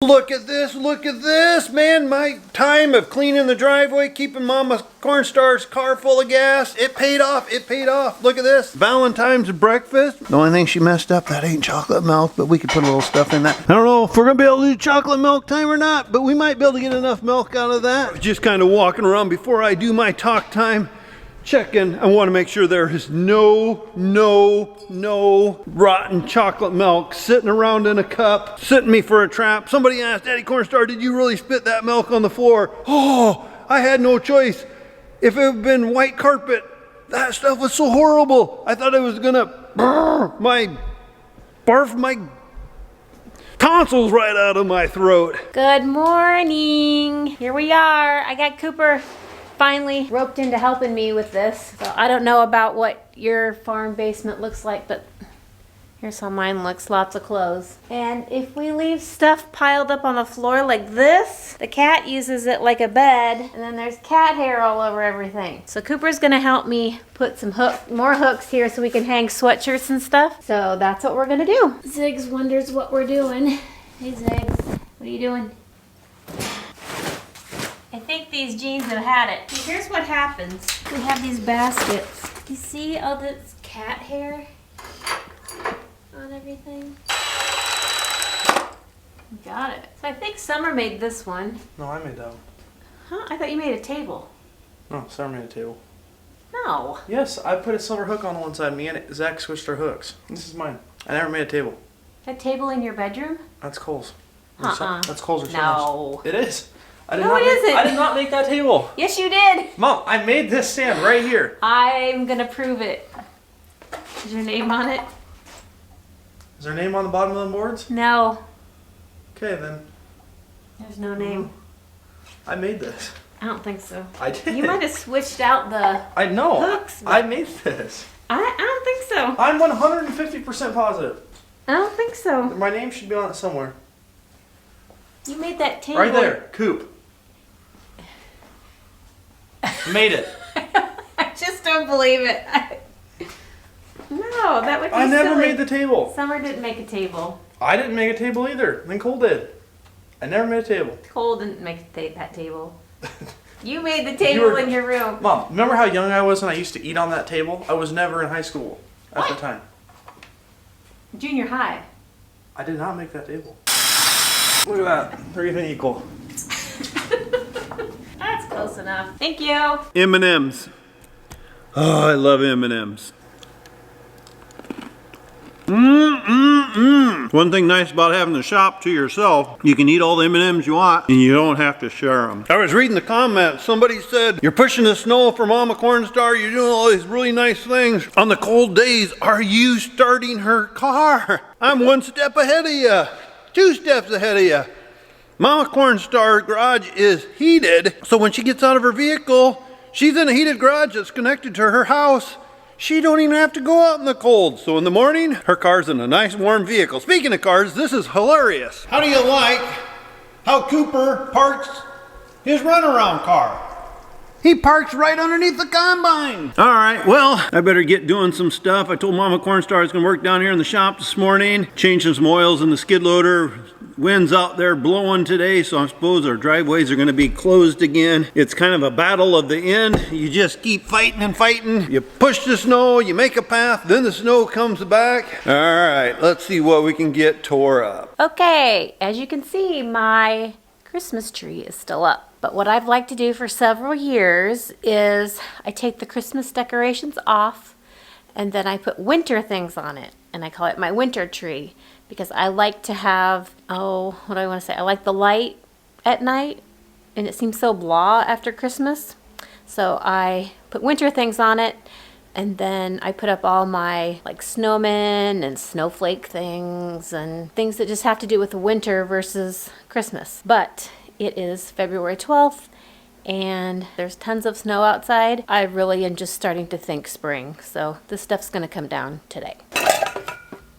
Look at this, man. My time of cleaning the driveway, keeping Momma Cornstar's car full of gas, it paid off, Look at this. Valentine's breakfast. The only thing she messed up, that ain't chocolate milk, but we could put a little stuff in that. I don't know if we're gonna be able to do chocolate milk time or not, but we might be able to get enough milk out of that. I was just kind of walking around before I do my talk time. Checking, I want to make sure there is no rotten chocolate milk sitting around in a cup, setting me for a trap. Somebody asked, Daddy Cornstar, did you really spit that milk on the floor? Oh, I had no choice. If it had been white carpet, that stuff was so horrible. I thought I was gonna barf my tonsils right out of my throat. Good morning. Here we are. I got Cooper finally roped into helping me with this. So I don't know about what your farm basement looks like, but here's how mine looks. Lots of clothes. And if we leave stuff piled up on the floor like this, the cat uses it like a bed, and then there's cat hair all over everything. So Cooper's gonna help me put some more hooks here so we can hang sweatshirts and stuff. So that's what we're gonna do. Ziggs wonders what we're doing. Hey Ziggs, what are you doing? I think these jeans have had it. Here's what happens. We have these baskets. You see all this cat hair on everything? Got it. So I think Summer made this one. No, I made that one. Huh? I thought you made a table. No, Summer made a table. No. Yes, I put a silver hook on one side. Me and Zach switched our hooks. This is mine. I never made a table. A table in your bedroom? That's Cole's. That's Cole's or No. It is. No, it isn't. I did not make that table. Yes, you did. Mom, I made this stand right here. I'm gonna prove it. Is your name on it? Is there a name on the bottom of the boards? No. Okay, then. There's no name. I made this. I don't think so. I did. You might have switched out the I know. hooks. I made this. I don't think so. I'm 150% positive. I don't think so. My name should be on it somewhere. You made that table. Right there. Coop. Made it. I just don't believe it. No, that would be I never silly. made the table. Summer didn't make a table. I didn't make a table either. Then Cole did. I never made a table. Cole didn't make that table. You made the table in your room. Mom, remember how young I was when I used to eat on that table? I was never in high school at the time. Junior high. I did not make that table. Look at that. They're even equal. That's close enough. Thank you. M&M's. Oh, I love M&M's. One thing nice about having the shop to yourself, you can eat all the M&M's you want and you don't have to share them. I was reading the comments. Somebody said, you're pushing the snow for Momma Cornstar. You're doing all these really nice things. On the cold days, are you starting her car? I'm one step ahead of you. 2 steps ahead of you. Momma Cornstar garage is heated, so when she gets out of her vehicle, she's in a heated garage that's connected to her house. She don't even have to go out in the cold. So in the morning, her car's in a nice warm vehicle. Speaking of cars, this is hilarious. How do you like how Cooper parks his runaround car? He parks right underneath the combine. All right, well, I better get doing some stuff. I told Momma Cornstar I was gonna work down here in the shop this morning, changing some oils in the skid loader. Wind's out there blowing today, so I suppose our driveways are gonna be closed again. It's kind of a battle of the end. You just keep fighting and fighting. You push the snow, you make a path, then the snow comes back. All right, let's see what we can get tore up. Okay, as you can see, my Christmas tree is still up. But what I've liked to do for several years is I take the Christmas decorations off and then I put winter things on it. And I call it my winter tree because I like to have, what do I want to say? I like the light at night and it seems so blah after Christmas. So I put winter things on it and then I put up all my like snowmen and snowflake things and things that just have to do with the winter versus Christmas. But it is February 12th and there's tons of snow outside. I really am just starting to think spring. So this stuff's gonna come down today.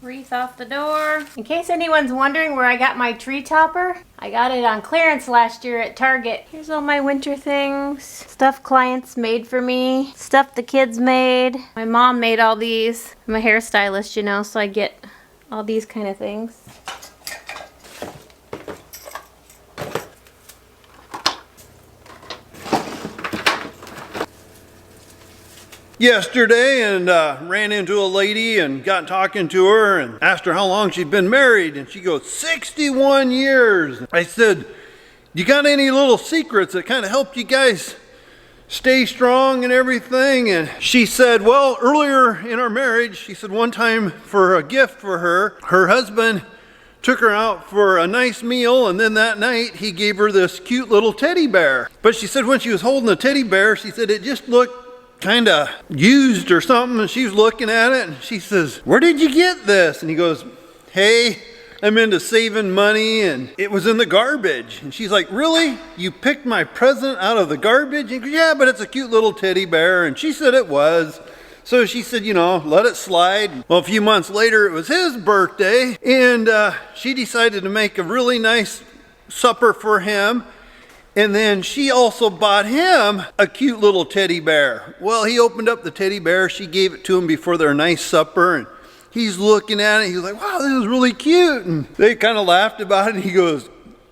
Wreath off the door. In case anyone's wondering where I got my tree topper, I got it on clearance last year at Target. Here's all my winter things. Stuff clients made for me. Stuff the kids made. My mom made all these. I'm a hairstylist, you know, so I get all these kind of things. yesterday and ran into a lady and got talking to her and asked her how long she'd been married, and she goes, 61 years. I said, you got any little secrets that kind of helped you guys stay strong and everything? And she said, well, earlier in our marriage, she said one time for a gift for her husband took her out for a nice meal, and then that night he gave her this cute little teddy bear. But she said when she was holding the teddy bear, she said it just looked kind of used or something, and she was looking at it and she says, where did you get this? And he goes, hey, I'm into saving money and it was in the garbage. And she's like, really? You picked my present out of the garbage? And he goes, yeah, but it's a cute little teddy bear. And she said it was. So she said, you know, let it slide. Well, a few months later, it was his birthday, and she decided to make a really nice supper for him. And then she also bought him a cute little teddy bear. Well, he opened up the teddy bear. She gave it to him before their nice supper, and he's looking at it. He's like, wow, this is really cute. And they kind of laughed about it. And he goes,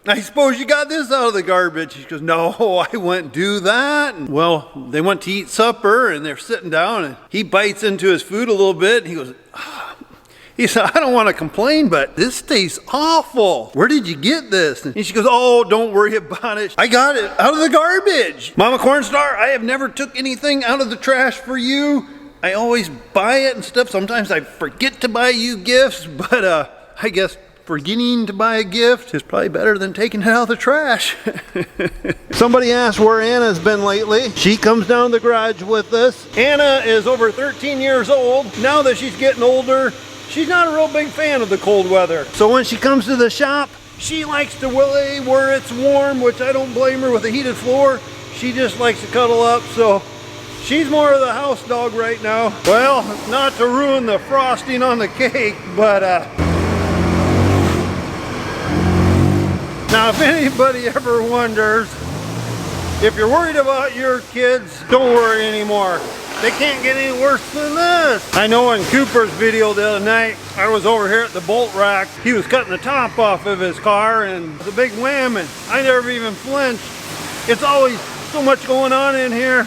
I suppose you got this out of the garbage. She goes, no, I wouldn't do that. And well, they went to eat supper and they're sitting down and he bites into his food a little bit. And he goes, he said, I don't want to complain, but this tastes awful. Where did you get this? And she goes, oh, don't worry about it. I got it out of the garbage. Momma Cornstar, I have never took anything out of the trash for you. I always buy it and stuff. Sometimes I forget to buy you gifts, but I guess forgetting to buy a gift is probably better than taking it out of the trash. Somebody asked where Anna's been lately. She comes down the garage with us. Anna is over 13 years old. Now that she's getting older, she's not a real big fan of the cold weather. So when she comes to the shop, she likes to lay where it's warm, which I don't blame her with a heated floor. She just likes to cuddle up, so she's more of the house dog right now. Well, not to ruin the frosting on the cake, but now if anybody ever wonders, if you're worried about your kids, don't worry anymore. They can't get any worse than this. I know in Cooper's video the other night, I was over here at the bolt rack. He was cutting the top off of his car and the big wham, and I never even flinched. It's always so much going on in here.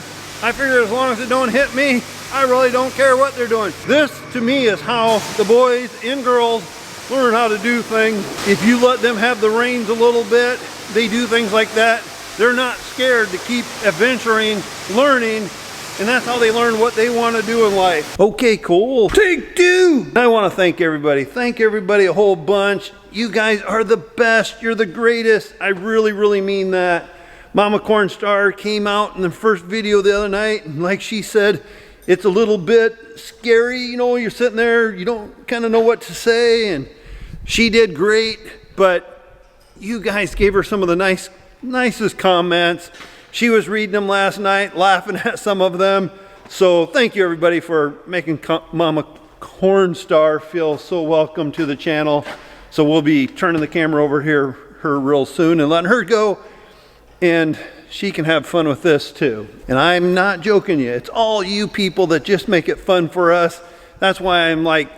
I figure as long as it don't hit me, I really don't care what they're doing. This to me is how the boys and girls learn how to do things. If you let them have the reins a little bit, they do things like that. They're not scared to keep adventuring, learning, and that's how they learn what they want to do in life. Okay, cool. Take two. I want to thank everybody. Thank everybody a whole bunch. You guys are the best. You're the greatest. I really, really mean that. Momma Cornstar came out in the first video the other night, and like she said, it's a little bit scary. You know, you're sitting there, you don't kind of know what to say, and she did great, but you guys gave her some of the nicest comments. She was reading them last night, laughing at some of them. So thank you everybody for making Momma Cornstar feel so welcome to the channel. So we'll be turning the camera over here her real soon and letting her go, and she can have fun with this too. And I'm not joking you, it's all you people that just make it fun for us. That's why I'm like,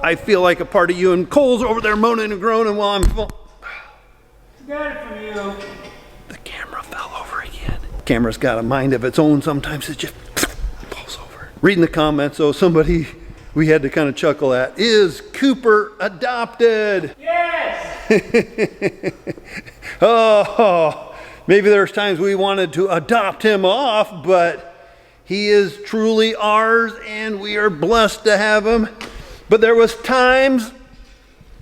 I feel like a part of you, and Cole's over there moaning and groaning while I'm got it from you. The camera fell over again. Camera's got a mind of its own. Sometimes it just falls over. Reading the comments, so somebody we had to kind of chuckle at, is Cooper adopted? Yes! Oh, maybe there's times we wanted to adopt him off, but he is truly ours and we are blessed to have him. But there was times,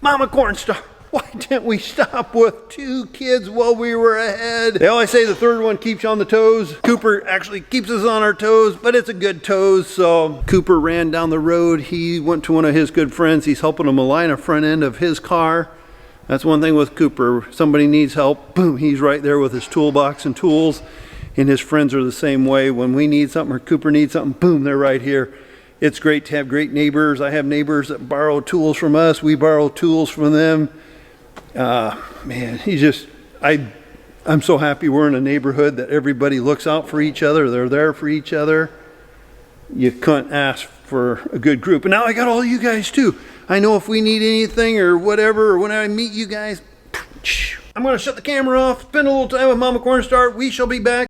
Momma Cornstar, why didn't we stop with 2 kids while we were ahead? They always say the third one keeps you on the toes. Cooper actually keeps us on our toes, but it's a good toes. So Cooper ran down the road. He went to one of his good friends. He's helping him align a front end of his car. That's one thing with Cooper. Somebody needs help, boom, he's right there with his toolbox and tools. And his friends are the same way. When we need something or Cooper needs something, boom, they're right here. It's great to have great neighbors. I have neighbors that borrow tools from us. We borrow tools from them. Man, I'm so happy we're in a neighborhood that everybody looks out for each other. They're there for each other. You couldn't ask for a good group. And now I got all you guys too. I know if we need anything or whatever, or when I meet you guys, I'm going to shut the camera off, spend a little time with Momma Cornstar. We shall be back